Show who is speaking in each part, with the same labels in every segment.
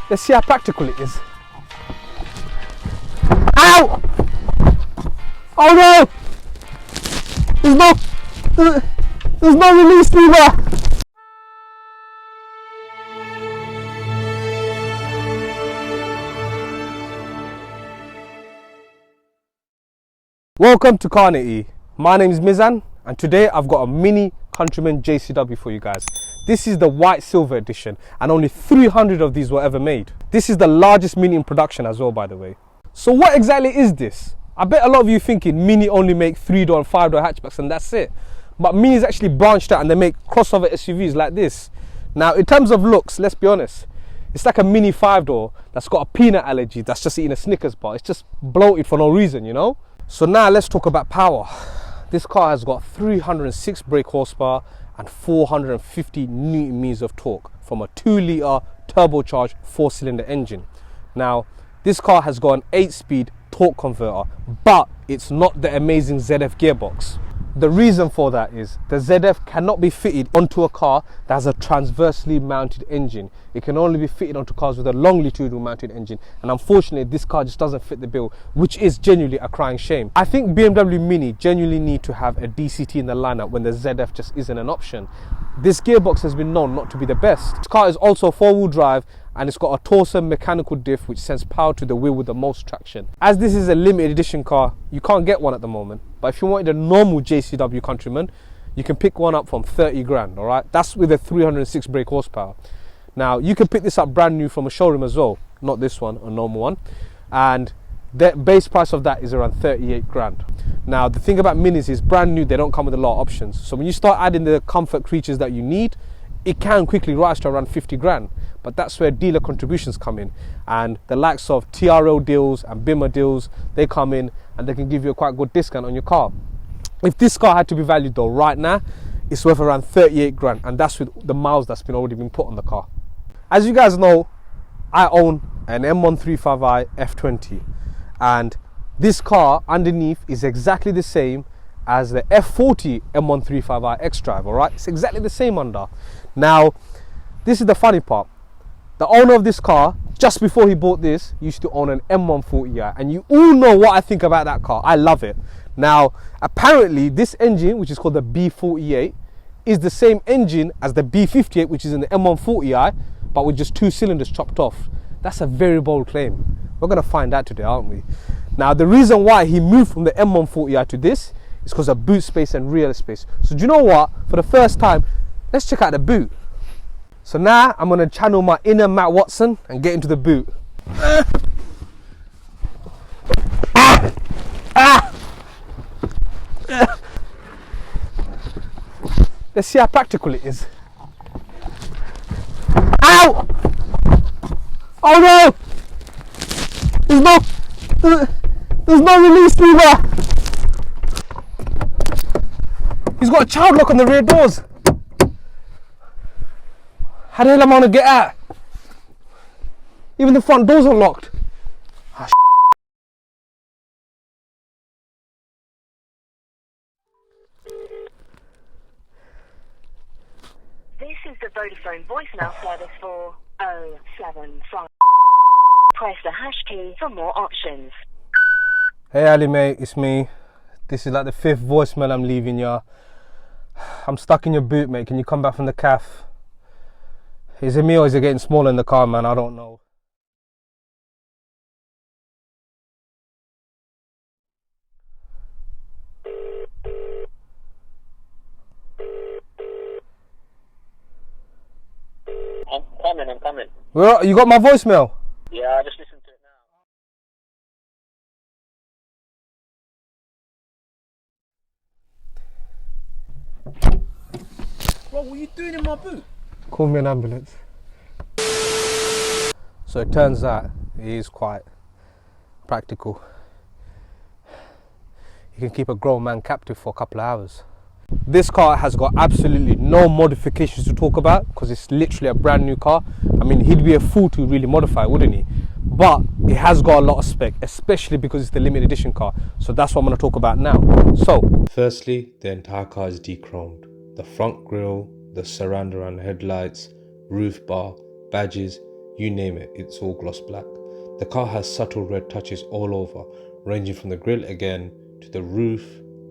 Speaker 1: Let's see how practical it is. Ow! Oh no! There's no release lever! Welcome to Nitty. My name is Mizan, and today I've got a Mini Countryman JCW for you guys. This is the white silver edition, and only 300 of these were ever made. This is the largest Mini in production as well, by the way. So what exactly is this? I bet a lot of you thinking Mini only make 3-door and 5-door hatchbacks and that's it. But Mini's actually branched out and they make crossover SUVs like this. Now in terms of looks, let's be honest, it's like a Mini 5-door that's got a peanut allergy that's just eating a Snickers bar. It's just bloated for no reason, you know? So now let's talk about power. This car has got 306 brake horsepower and 450 Newton meters of torque from a 2-litre turbocharged 4-cylinder engine. Now, this car has got an 8-speed torque converter, but it's not the amazing ZF gearbox. The reason for that is the ZF cannot be fitted onto a car that has a transversely mounted engine. It can only be fitted onto cars with a longitudinal mounted engine, and unfortunately this car just doesn't fit the bill, which is genuinely a crying shame. I think BMW Mini genuinely need to have a DCT in the lineup when the ZF just isn't an option. This gearbox has been known not to be the best. This car is also 4-wheel drive, and it's got a Torsen mechanical diff which sends power to the wheel with the most traction. As this is a limited edition car, you can't get one at the moment. But if you wanted a normal JCW Countryman, you can pick one up from 30 grand, alright? That's with a 306 brake horsepower. Now, you can pick this up brand new from a showroom as well. Not this one, a normal one. And the base price of that is around 38 grand. Now, the thing about Minis is brand new, they don't come with a lot of options. So when you start adding the comfort creatures that you need, it can quickly rise to around 50 grand. But that's where dealer contributions come in. And the likes of TRL deals and BIMA deals, they come in and they can give you a quite good discount on your car. If this car had to be valued though, right now, it's worth around 38 grand. And that's with the miles that's already been put on the car. As you guys know, I own an M140i F20. And this car underneath is exactly the same as the F40 M135i X-Drive, alright? It's exactly the same under. Now, this is the funny part. The owner of this car, just before he bought this, used to own an M140i. And you all know what I think about that car. I love it. Now, apparently, this engine, which is called the B48, is the same engine as the B58, which is in the M140i, but with just 2 cylinders chopped off. That's a very bold claim. We're going to find out today, aren't we? Now, the reason why he moved from the M140i to this is because of boot space and rear space. So do you know what? For the first time, let's check out the boot. So now I'm going to channel my inner Matt Watson and get into the boot. Let's see how practical it is. Ow! Oh no! There's no release lever! He's got a child lock on the rear doors. How the hell am I gonna get out? Even the front doors are locked. Ah,
Speaker 2: This is the Vodafone voicemail service for 075. Press the hash key for more options.
Speaker 1: Hey Ali mate, it's me. This is like the 5th voicemail I'm leaving ya. I'm stuck in your boot, mate. Can you come back from the calf? Is it me or is it getting smaller in the car, man? I don't know.
Speaker 3: I'm coming.
Speaker 1: Well, you got my voicemail?
Speaker 3: Yeah, I just listened to it now. Bro, what are you doing in my boot?
Speaker 1: Call me an ambulance. So it turns out it is quite practical. You can keep a grown man captive for a couple of hours. This car has got absolutely no modifications to talk about because it's literally a brand new car. I mean, he'd be a fool to really modify, wouldn't he? But it has got a lot of spec, especially because it's the limited edition car. So that's what I'm going to talk about now. So, firstly, the entire car is de-chromed. The front grille, the surround around headlights, roof bar, badges, you name it, it's all gloss black. The car has subtle red touches all over, ranging from the grille again to the roof,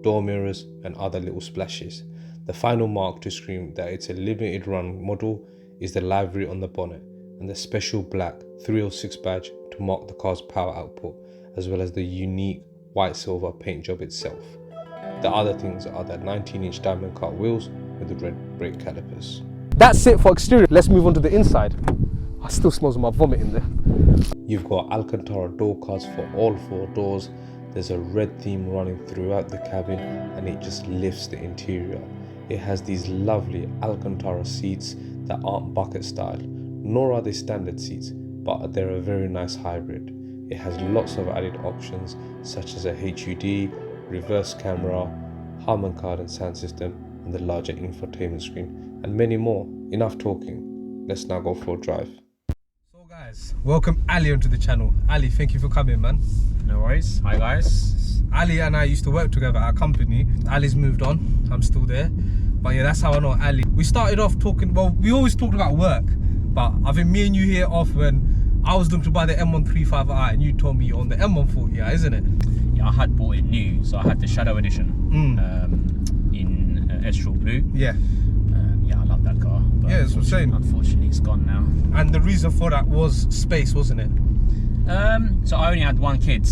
Speaker 1: door mirrors and other little splashes. The final mark to scream that it's a limited run model is the livery on the bonnet and the special black 306 badge to mark the car's power output, as well as the unique white silver paint job itself. The other things are the 19-inch diamond cut wheels with the red brake calipers. That's it for exterior. Let's move on to the inside. I still smells my vomit in there. You've got Alcantara door cards for all 4 doors. There's a red theme running throughout the cabin and it just lifts the interior. It has these lovely Alcantara seats that aren't bucket style, nor are they standard seats, but they're a very nice hybrid. It has lots of added options such as a HUD, reverse camera, Harman Kardon sound system and the larger infotainment screen and many more. Enough talking, let's now go for a drive. So guys, welcome Ali onto the channel. Ali, thank you for coming, man.
Speaker 3: No worries. Hi guys.
Speaker 1: Ali and I used to work together at our company. Ali's moved on, I'm still there. But yeah, that's how I know Ali. We started off talking, well, we always talked about work, but I think me and you hit off when I was looking to buy the M135i and you told me you own the M140i, isn't it?
Speaker 3: Yeah, I had bought it new, so I had the Shadow Edition in Estrel Blue.
Speaker 1: Yeah.
Speaker 3: Yeah, I love that car. But
Speaker 1: yeah, that's what I'm saying.
Speaker 3: Unfortunately, it's gone now.
Speaker 1: And the reason for that was space, wasn't it?
Speaker 3: So I only had 1 kid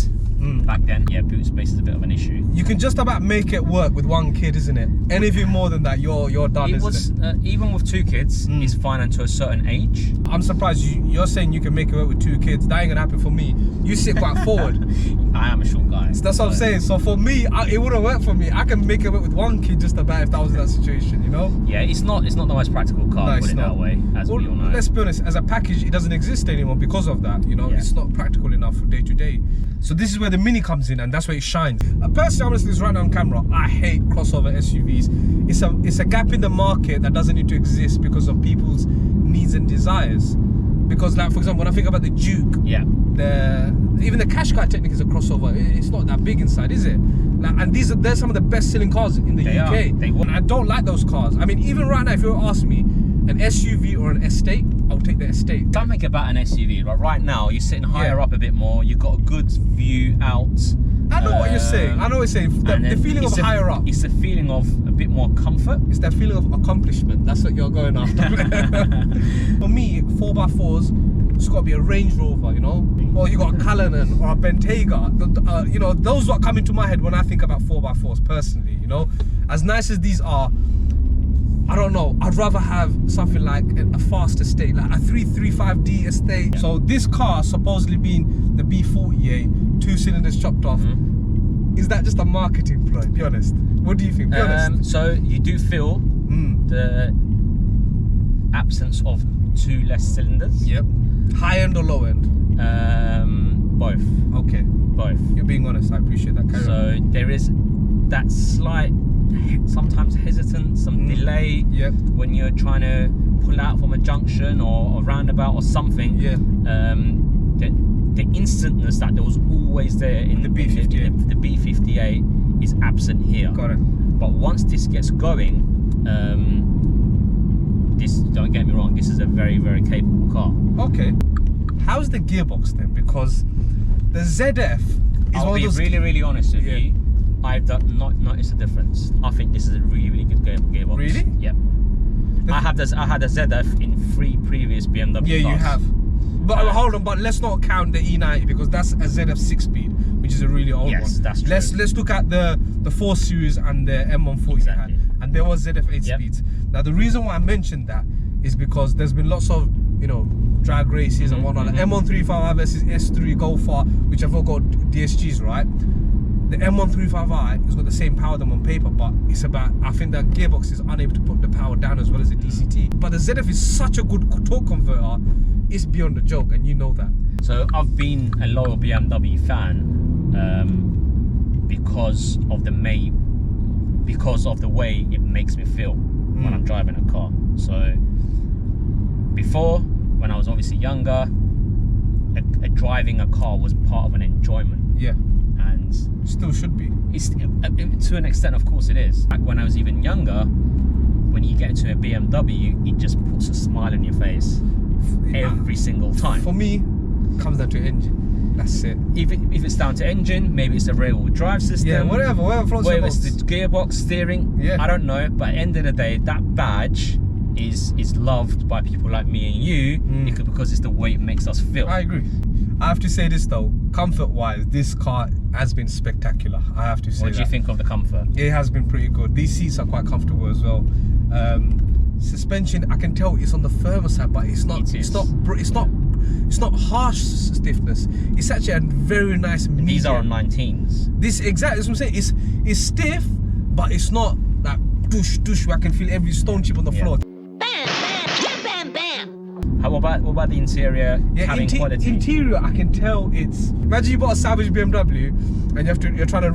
Speaker 3: back then. Yeah, boot space is a bit of an issue.
Speaker 1: You can just about make it work with 1 kid, isn't it? Anything more than that, you're done, isn't it?
Speaker 3: Even with 2 kids, it's fine until a certain age.
Speaker 1: I'm surprised you're saying you can make it work with 2 kids. That ain't gonna happen for me. You sit quite forward.
Speaker 3: I am a short guy.
Speaker 1: So that's what I'm saying. So for me, it wouldn't work for me. I can make it work with 1 kid just about if that was in that situation, you know?
Speaker 3: Yeah, it's not the most practical car, put it that way, as we all know.
Speaker 1: Let's be honest, as a package, it doesn't exist anymore because of that, you know? Yeah. It's not practical enough for day to day. So this is where the Mini comes in and that's where it shines. Personally, I'm gonna say this right now on camera, I hate crossover SUVs. It's a gap in the market that doesn't need to exist because of people's needs and desires. Because like, for example, when I think about the Duke,
Speaker 3: yeah,
Speaker 1: even the Qashqai technically is a crossover. It's not that big inside, is it? Like, and they're some of the best selling cars in the UK. And I don't like those cars. I mean, even right now, if you were to ask me, an SUV or an estate, I'll take the estate.
Speaker 3: Don't think about an SUV, but right now you're sitting higher up a bit more. You've got a good view out.
Speaker 1: I know what you're saying. I know what you're saying. The feeling of higher up.
Speaker 3: It's the feeling of a bit more comfort.
Speaker 1: It's that feeling of accomplishment. That's what you're going after. For me, 4x4s, it's got to be a Range Rover, you know? Or you got a Cullinan or a Bentayga. You know, those what come into my head when I think about 4x4s personally, you know? As nice as these are, I don't know, I'd rather have something like a fast estate, like a 335D estate. So this car, supposedly being the B40i, 2 cylinders chopped off, is that just a marketing ploy? Be honest. What do you think? Be honest.
Speaker 3: So you do feel the absence of 2 less cylinders?
Speaker 1: Yep. High end or low end?
Speaker 3: Both.
Speaker 1: Okay.
Speaker 3: Both.
Speaker 1: You're being honest, I appreciate that.
Speaker 3: So there is that slight, sometimes hesitance, some delay when you're trying to pull out from a junction or a roundabout or something. Yeah. The instantness that there was always there in the B58, the B58 is absent here.
Speaker 1: Got it.
Speaker 3: But once this gets going, this, don't get me wrong, this is a very, very capable car.
Speaker 1: Okay. How's the gearbox then? Because the ZF is
Speaker 3: I'll be really, really honest with you. I've not noticed a difference. I think this is a really, really good gearbox.
Speaker 1: Really?
Speaker 3: Yep. I had a ZF in 3 previous BMW cars.
Speaker 1: Yeah, you have. But hold on, but let's not count the E90 because that's a ZF 6-speed, which is a really old one.
Speaker 3: Yes, that's true.
Speaker 1: Let's look at the 4 Series and the M140
Speaker 3: exactly.
Speaker 1: And there was ZF 8 speeds. Now the reason why I mentioned that is because there's been lots of, you know, drag races and whatnot. Like M135i versus S3 Golf-R, which have all got DSGs, right? The M135i has got the same power than on paper, but it's about, I think that gearbox is unable to put the power down as well as the DCT. But the ZF is such a good torque converter, it's beyond a joke, and you know that.
Speaker 3: So I've been a loyal BMW fan because of the May because of the way it makes me feel when I'm driving a car. So before, when I was obviously younger, driving a car was part of an enjoyment.
Speaker 1: Yeah.
Speaker 3: And
Speaker 1: Still should be.
Speaker 3: it's to an extent, of course it is. Like when I was even younger, when you get into a BMW, it just puts a smile on your face every single time.
Speaker 1: For me, it comes down to engine. That's it.
Speaker 3: If it's down to engine, maybe it's the rear-wheel drive system.
Speaker 1: Yeah, whatever floats your
Speaker 3: Whether it's
Speaker 1: boats.
Speaker 3: the gearbox, steering,
Speaker 1: Yeah.
Speaker 3: I don't know. But at the end of the day, that badge is loved by people like me and you because it's the way it makes us feel.
Speaker 1: I agree. I have to say this though, comfort-wise, this car has been spectacular. I have to say.
Speaker 3: What do you think of the comfort?
Speaker 1: It has been pretty good. These seats are quite comfortable as well. Suspension, I can tell it's on the firmer side, but it's not.
Speaker 3: It is.
Speaker 1: It's not harsh stiffness. It's actually a very nice medium.
Speaker 3: These are on 19s.
Speaker 1: This exactly. That's what I'm saying. It's stiff, but it's not that douche where I can feel every stone chip on the floor.
Speaker 3: What about the interior?
Speaker 1: Yeah,
Speaker 3: cabin quality?
Speaker 1: interior, I can tell it's. Imagine you bought a salvage BMW and you're trying to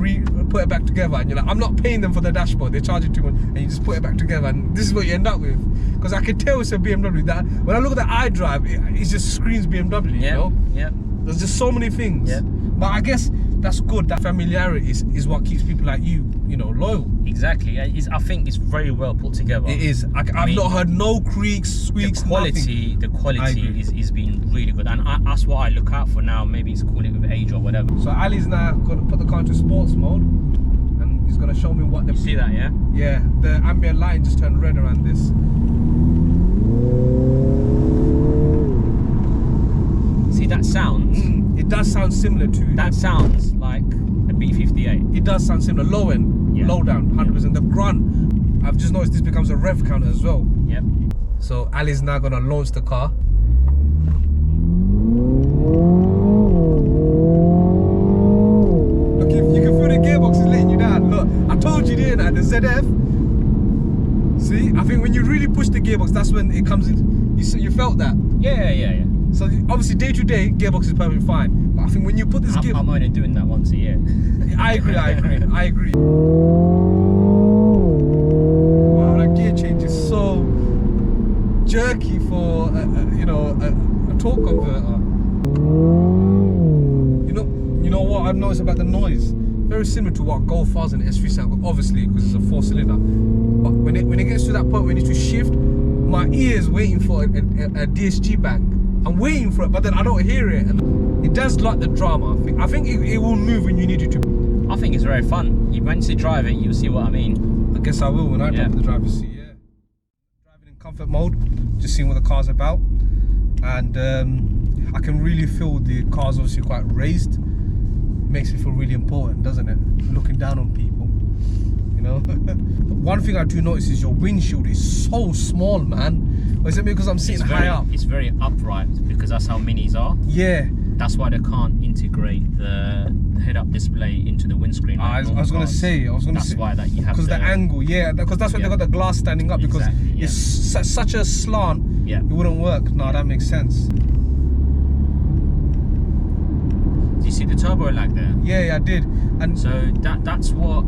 Speaker 1: put it back together, and you're like, I'm not paying them for the dashboard. They're charging too much, and you just put it back together, and this is what you end up with. Because I can tell it's a BMW. That when I look at the iDrive, it just screams BMW. You know?
Speaker 3: Yeah.
Speaker 1: There's just so many things.
Speaker 3: Yeah.
Speaker 1: But I guess that's good. That familiarity is what keeps people like you loyal.
Speaker 3: Exactly. I think it's very well put together.
Speaker 1: It is. I've not heard no creaks, squeaks,
Speaker 3: The quality is been really good, and that's what I look out for now. Maybe it's call it with age or whatever.
Speaker 1: So Ali's now going to put the car into sports mode, and he's going to show me what the.
Speaker 3: You see that, yeah?
Speaker 1: Yeah, the ambient light just turned red around this.
Speaker 3: See that sounds?
Speaker 1: It does sound similar to.
Speaker 3: That sounds like a B58.
Speaker 1: It does sound similar. Low end, low down, 100%. The grunt. I've just noticed this becomes a rev counter as well.
Speaker 3: Yep.
Speaker 1: So Ali's now going to launch the car. Look, if you can feel the gearbox is letting you down. Look, I told you, didn't I? The ZF. See, I think when you really push the gearbox, that's when it comes in. You felt that.
Speaker 3: Yeah.
Speaker 1: So obviously day to day, gearbox is perfectly fine. But I think when you put this gearbox,
Speaker 3: I'm only doing that once a year.
Speaker 1: I agree. Wow, that gear change is so jerky for a torque converter. You know what I've noticed about the noise? Very similar to what Golf has and S3 sound, obviously because it's a 4-cylinder. But when it gets to that point when it needs to shift, my ear's waiting for a DSG bank. I'm waiting for it, but then I don't hear it, and it does like the drama. I think it will move when you need it to.
Speaker 3: I think it's very fun. Once you drive it, you'll see what I mean.
Speaker 1: I guess I will when I jump in the driver's seat. Yeah, driving in comfort mode, just seeing what the car's about, and I can really feel the car's obviously quite raised. Makes me feel really important, doesn't it? Looking down on people, One thing I do notice is your windshield is so small, man. Or is it because I'm sitting high up?
Speaker 3: It's very upright because that's how Minis are.
Speaker 1: Yeah.
Speaker 3: That's why they can't integrate the head-up display into the windscreen. Like
Speaker 1: I was going to say.
Speaker 3: That's why that you have.
Speaker 1: Because the angle, yeah. Because that's why they got the glass standing up. Because it's such a slant.
Speaker 3: Yeah.
Speaker 1: It wouldn't work. No, that makes sense.
Speaker 3: Do you see the turbo lag there?
Speaker 1: Yeah, I did. And
Speaker 3: so that's what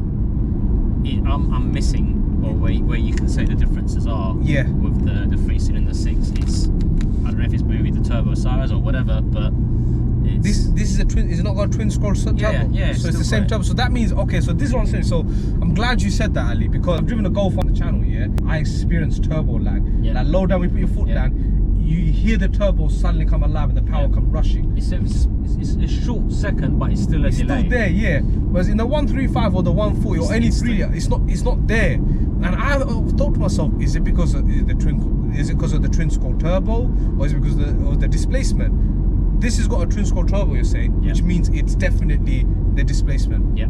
Speaker 3: I'm missing, or where you can say the differences are.
Speaker 1: Yeah.
Speaker 3: With the 3-cylinder 6, it's, I don't know if it's maybe the turbo size or whatever, but it's,
Speaker 1: this is a twin. Is it not got a twin scroll turbo?
Speaker 3: Yeah.
Speaker 1: So it's the same turbo. So that means okay. So this is what I'm saying. So I'm glad you said that, Ali, because I've driven a Golf on the channel. Yeah, I experienced turbo lag.
Speaker 3: Yeah.
Speaker 1: Like low down, we put your foot down. You hear the turbo suddenly come alive and the power come rushing.
Speaker 3: It's a short second, but it's still a delay.
Speaker 1: It's still there, yeah. Whereas in the 135 or the 140 or any 3, it's not there. And I thought to myself, is it because of the twin scroll turbo, or is it because of the displacement? This has got a twin scroll turbo, you're saying, which means it's definitely the displacement.
Speaker 3: Yeah.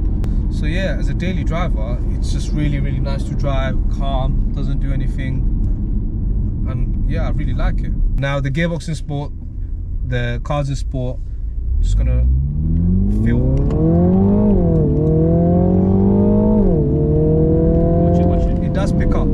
Speaker 1: So yeah, as a daily driver, it's just really, really nice to drive, calm, doesn't do anything. And yeah, I really like it. Now the gearbox in sport, the car's in sport, just gonna feel. Watch it. It does pick up.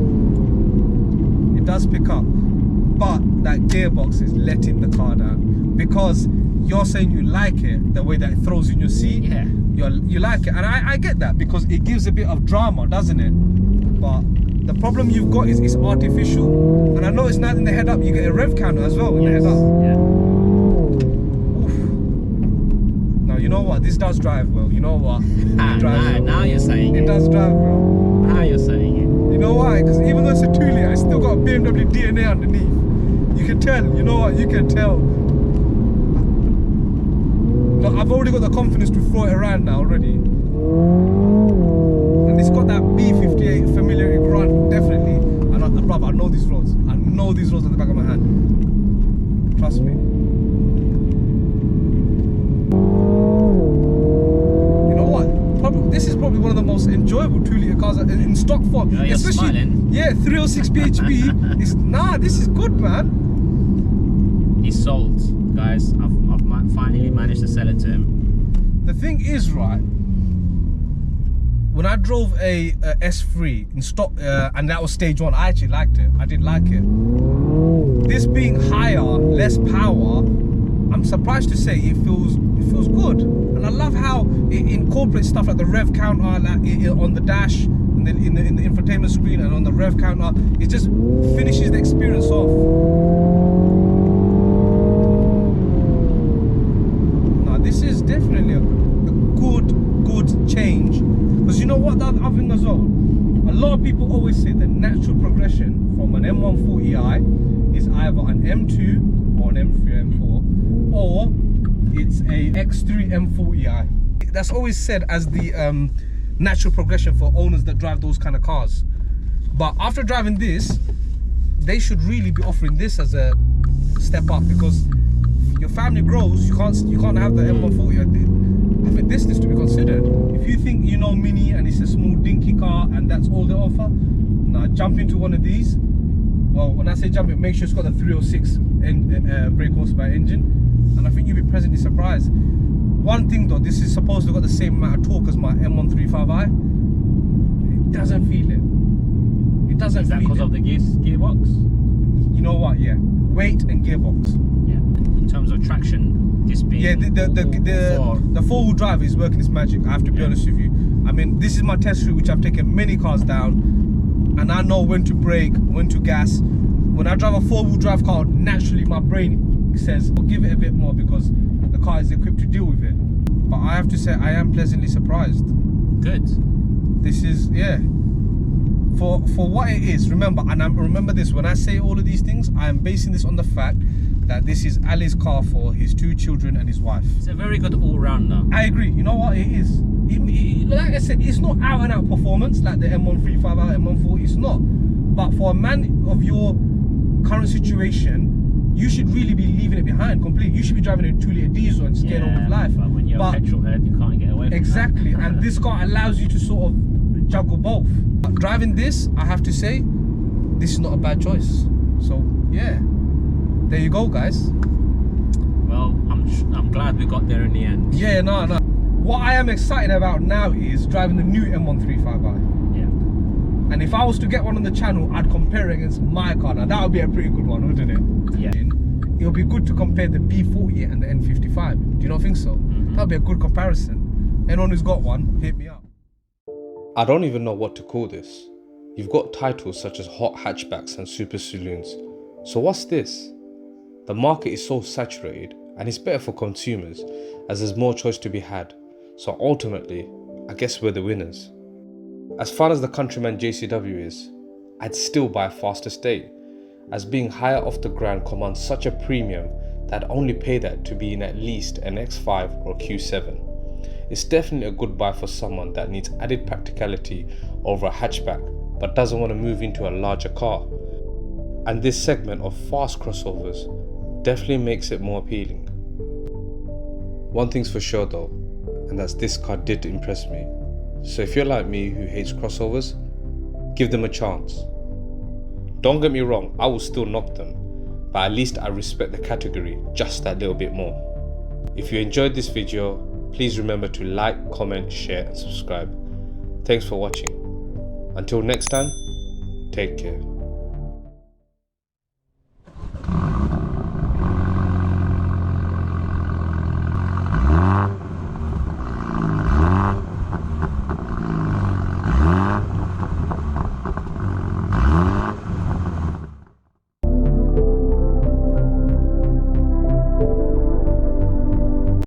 Speaker 1: It does pick up. But that gearbox is letting the car down. Because you're saying you like it, the way that it throws in your seat.
Speaker 3: Yeah.
Speaker 1: you like it, and I get that because it gives a bit of drama, doesn't it? But the problem you've got is it's artificial, and I noticed now in the head up you get a rev counter as well in the head up.
Speaker 3: Yeah.
Speaker 1: Oof. Now you know what, this does drive well. You know what? It drives well.
Speaker 3: Now you're saying it.
Speaker 1: It does drive well.
Speaker 3: Now you're saying it.
Speaker 1: You know why? Because even though it's a 2-litre, it's still got a BMW DNA underneath. You can tell. You know what? You can tell. Look, I've already got the confidence to throw it around now already. And it's got that B58 familiarity grunt, definitely. And brother, I know these roads. I know these roads at the back of my hand. Trust me. You know what? This is probably one of the most enjoyable 2-litre cars in stock form.
Speaker 3: Yeah, you're smiling.
Speaker 1: Yeah, 306 bhp. This is good, man.
Speaker 3: He's sold, guys. I've finally managed to sell it to him.
Speaker 1: The thing is, right, when I drove a S3 in stock, and that was stage 1, I actually liked it. I did like it. This being higher, less power, I'm surprised to say it feels good. And I love how it incorporates stuff like the rev counter, like on the dash, and then in the infotainment screen, and on the rev counter. It just finishes the experience off. This is definitely a good change, because you know what, the other thing as well, a lot of people always say the natural progression from an M140i is either an M2 or an M3 M4, or it's a X3 M40i. That's always said as the natural progression for owners that drive those kind of cars. But after driving this, they should really be offering this as a step up, because your family grows, you can't have the M140. I think this needs to be considered. If you think you know Mini and it's a small dinky car and that's all they offer, nah, jump into one of these. Well, when I say jump it, make sure it's got the 306 brake horsepower engine, and I think you'll be pleasantly surprised. One thing though, this is supposed to got the same amount of torque as my M135i. It doesn't feel it. It doesn't feel it. Is that because
Speaker 3: of the gearbox?
Speaker 1: You know what? Yeah, weight and gearbox.
Speaker 3: In terms of traction, this being
Speaker 1: the four-wheel drive is working its magic. I have to be honest with you. I mean, this is my test route, which I've taken many cars down, and I know when to brake, when to gas. When I drive a four-wheel drive car, naturally my brain says, "Well, give it a bit more," because the car is equipped to deal with it. But I have to say, I am pleasantly surprised.
Speaker 3: Good.
Speaker 1: This is, yeah, for what it is. Remember, and remember this, when I say all of these things, I am basing this on the fact that this is Ali's car for his 2 children and his wife.
Speaker 3: It's a very good all-rounder.
Speaker 1: I agree. You know what? It is. Like I said, it's not out-and-out performance like the M135i, M140. It's not. But for a man of your current situation, you should really be leaving it behind completely. You should be driving a 2-litre diesel and just getting on with life.
Speaker 3: But when you're a petrol head, you can't get away from
Speaker 1: exactly.
Speaker 3: that.
Speaker 1: And this car allows you to sort of juggle both. Driving this, I have to say, this is not a bad choice. So yeah. There you go, guys.
Speaker 3: Well, I'm glad we got there in the end.
Speaker 1: Yeah, no. What I am excited about now is driving the new M135i.
Speaker 3: Yeah.
Speaker 1: And if I was to get one on the channel, I'd compare it against my car. Now that would be a pretty good one, wouldn't it?
Speaker 3: Yeah.
Speaker 1: It would be good to compare the B40 and the N55. Do you not think so? That would be a good comparison. Anyone who's got one, hit me up. I don't even know what to call this. You've got titles such as hot hatchbacks and super saloons. So what's this? The market is so saturated, and it's better for consumers as there's more choice to be had. So ultimately, I guess we're the winners. As fun as the Countryman JCW is, I'd still buy a fast estate, as being higher off the ground commands such a premium that I'd only pay that to be in at least an X5 or a Q7. It's definitely a good buy for someone that needs added practicality over a hatchback but doesn't want to move into a larger car. And this segment of fast crossovers definitely makes it more appealing. One thing's for sure though, and that's this car did impress me. So if you're like me who hates crossovers, give them a chance. Don't get me wrong, I will still knock them, but at least I respect the category just that little bit more. If you enjoyed this video, please remember to like, comment, share and subscribe. Thanks for watching. Until next time, take care.